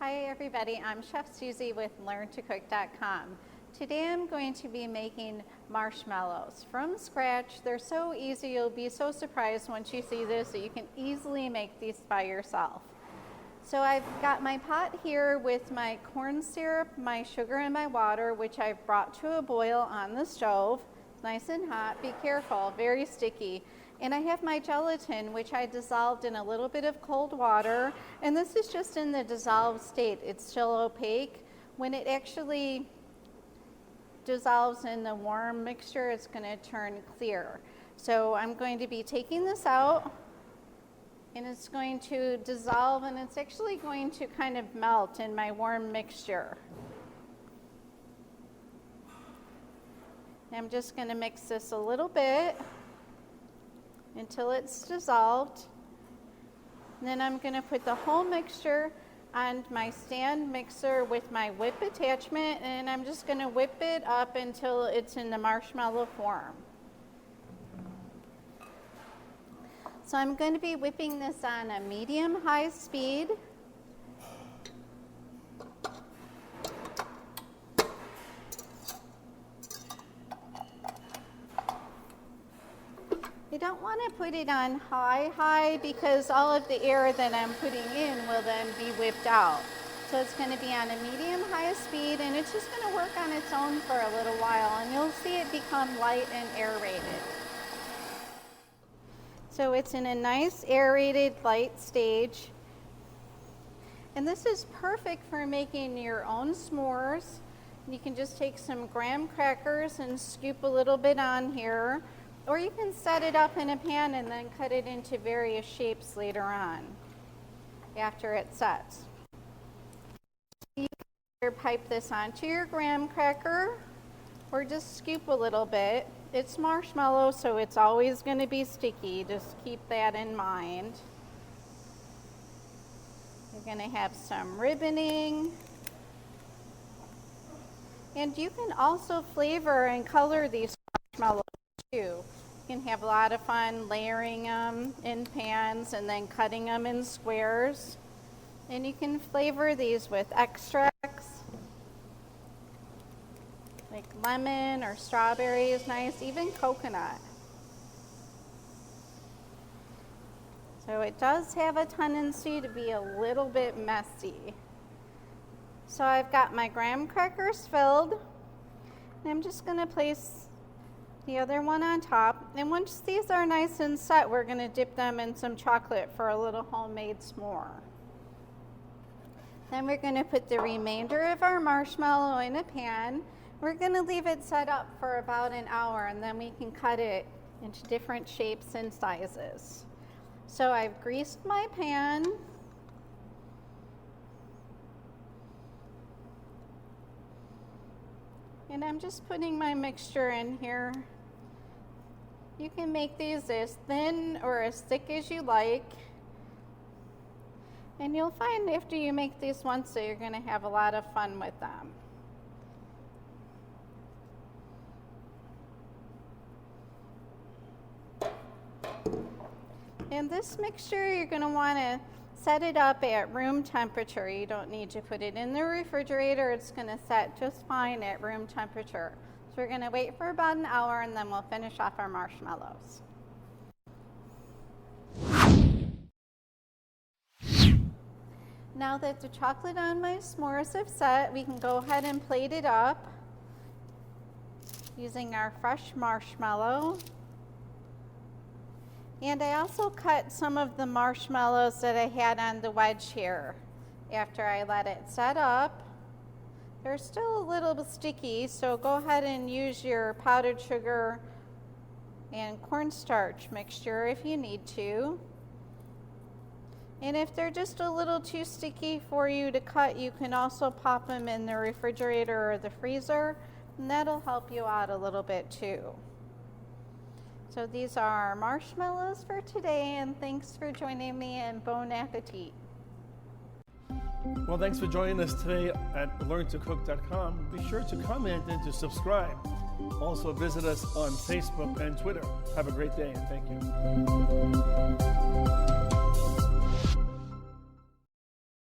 Hi everybody, I'm Chef Susie with LearnToCook.com. Today I'm going to be making marshmallows from scratch. They're so easy, you'll be so surprised once you see this that you can easily make these by yourself. So I've got my pot here with my corn syrup, my sugar, and my water, which I've brought to a boil on the stove. It's nice and hot, be careful, very sticky. And I have my gelatin, which I dissolved in a little bit of cold water. And this is just in the dissolved state. It's still opaque. When it actually dissolves in the warm mixture, it's going to turn clear. So I'm going to be taking this out, and it's going to dissolve, and it's actually going to kind of melt in my warm mixture. I'm just going to mix this a little bit until it's dissolved. And then I'm going to put the whole mixture on my stand mixer with my whip attachment, and I'm just going to whip it up until it's in the marshmallow form. So I'm going to be whipping this on a medium-high speed. You don't want to put it on high because all of the air that I'm putting in will then be whipped out. So it's going to be on a medium-high speed, and it's just going to work on its own for a little while, and you'll see it become light and aerated. So it's in a nice aerated light stage. And this is perfect for making your own s'mores. You can just take some graham crackers and scoop a little bit on here. Or you can set it up in a pan and then cut it into various shapes later on after it sets. You can pipe this onto your graham cracker or just scoop a little bit. It's marshmallow, so it's always going to be sticky. Just keep that in mind. You're going to have some ribboning. And you can also flavor and color these marshmallows too. You can have a lot of fun layering them in pans and then cutting them in squares. And you can flavor these with extracts, like lemon or strawberry is nice, even coconut. So it does have a tendency to be a little bit messy. So I've got my graham crackers filled, and I'm just going to place the other one on top. And once these are nice and set, we're going to dip them in some chocolate for a little homemade s'more. Then we're going to put the remainder of our marshmallow in a pan. We're going to leave it set up for about an hour, and then we can cut it into different shapes and sizes. So I've greased my pan. And I'm just putting my mixture in here. You can make these as thin or as thick as you like. And you'll find after you make these once that you're going to have a lot of fun with them. And this mixture, you're going to want to set it up at room temperature. You don't need to put it in the refrigerator. It's going to set just fine at room temperature. So we're going to wait for about an hour, and then we'll finish off our marshmallows. Now that the chocolate on my s'mores have set, we can go ahead and plate it up using our fresh marshmallow. And I also cut some of the marshmallows that I had on the wedge here after I let it set up. They're still a little bit sticky, so go ahead and use your powdered sugar and cornstarch mixture if you need to. And if they're just a little too sticky for you to cut, you can also pop them in the refrigerator or the freezer, and that'll help you out a little bit too. So these are our marshmallows for today, and thanks for joining me, and bon appetit. Well, thanks for joining us today at LearnToCook.com. Be sure to comment and to subscribe. Also visit us on Facebook and Twitter. Have a great day, and thank you.